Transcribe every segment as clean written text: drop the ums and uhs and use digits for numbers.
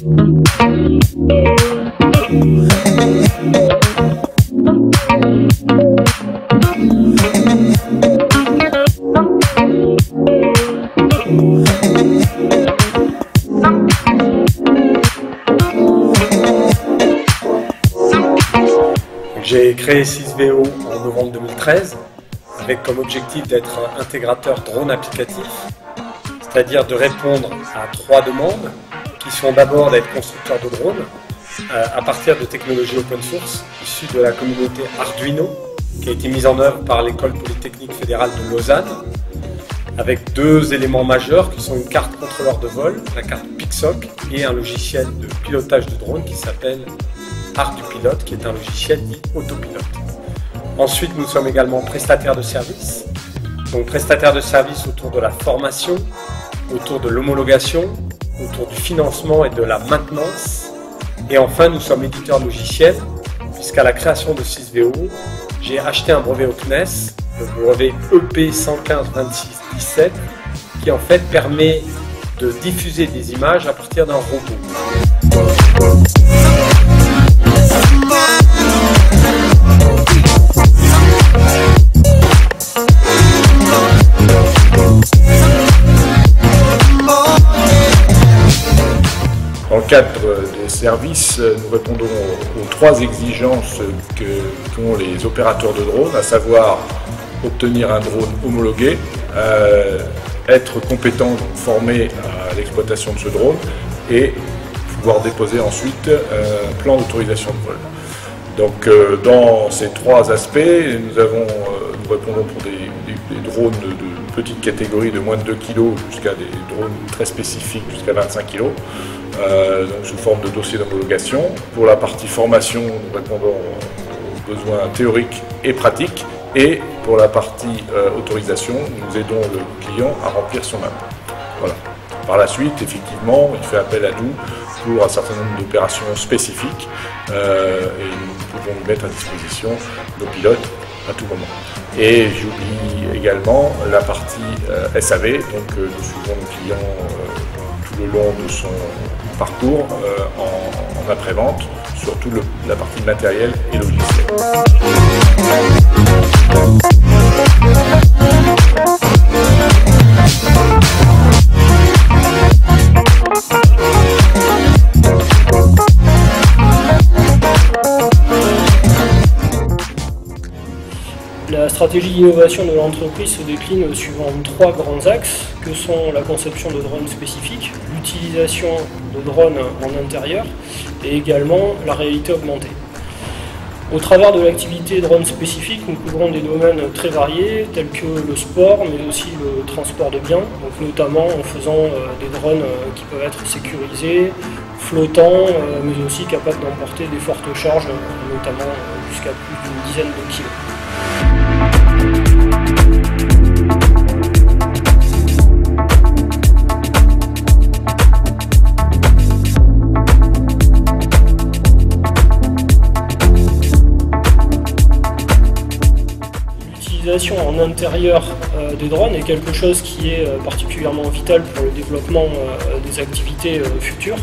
J'ai créé 6VO en novembre 2013 avec comme objectif d'être intégrateur drone applicatif, c'est-à-dire de répondre à 3 demandes qui sont d'abord d'être constructeur de drones à partir de technologies open source issues de la communauté Arduino qui a été mise en œuvre par l'École Polytechnique Fédérale de Lausanne avec 2 éléments majeurs qui sont une carte contrôleur de vol, la carte PICSOC, et un logiciel de pilotage de drone qui s'appelle ArduPilote, qui est un logiciel dit autopilote. Ensuite, nous sommes également prestataires de services, donc prestataires de services autour de la formation, autour de l'homologation, autour du financement et de la maintenance. Et enfin, nous sommes éditeurs logiciels, puisqu'à la création de 6VO, j'ai acheté un brevet au CNES, le brevet EP 1152617, qui en fait permet de diffuser des images à partir d'un robot. Dans le cadre des services, nous répondons aux 3 exigences qu'ont les opérateurs de drones, à savoir obtenir un drone homologué, être compétent, donc formé à l'exploitation de ce drone et pouvoir déposer ensuite un plan d'autorisation de vol. Donc dans ces 3 aspects, nous répondons pour des drones de petite catégorie de moins de 2 kg jusqu'à des drones très spécifiques jusqu'à 25 kg. Donc sous forme de dossier d'homologation. Pour la partie formation, nous répondons aux besoins théoriques et pratiques. Et pour la partie autorisation, nous aidons le client à remplir son app. Voilà. Par la suite, effectivement, il fait appel à nous pour un certain nombre d'opérations spécifiques et nous pouvons nous mettre à disposition nos pilotes à tout moment. Et j'oublie également la partie SAV, donc nous suivons nos clients tout le long de son parcours en après-vente, surtout la partie matériel et logiciel. La stratégie d'innovation de l'entreprise se décline suivant 3 grands axes que sont la conception de drones spécifiques, l'utilisation de drones en intérieur et également la réalité augmentée. Au travers de l'activité drone spécifique, nous couvrons des domaines très variés tels que le sport mais aussi le transport de biens, donc notamment en faisant des drones qui peuvent être sécurisés, flottants mais aussi capables d'emporter des fortes charges, notamment jusqu'à plus d'une dizaine de kilos. L'utilisation en intérieur des drones est quelque chose qui est particulièrement vital pour le développement des activités futures.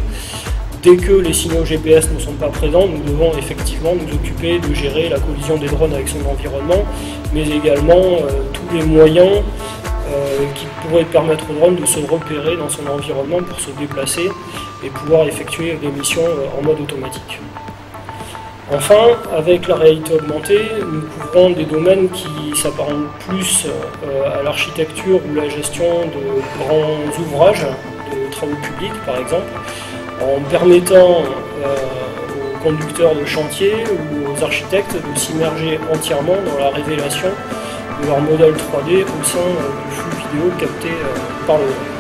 Dès que les signaux GPS ne sont pas présents, nous devons effectivement nous occuper de gérer la collision des drones avec son environnement, mais également tous les moyens qui pourraient permettre au drone de se repérer dans son environnement pour se déplacer et pouvoir effectuer des missions en mode automatique. Enfin, avec la réalité augmentée, nous couvrons des domaines qui s'apparentent plus à l'architecture ou la gestion de grands ouvrages, de travaux publics par exemple, en permettant aux conducteurs de chantier ou aux architectes de s'immerger entièrement dans la révélation de leur modèle 3D au sein du flux vidéo capté par le drone.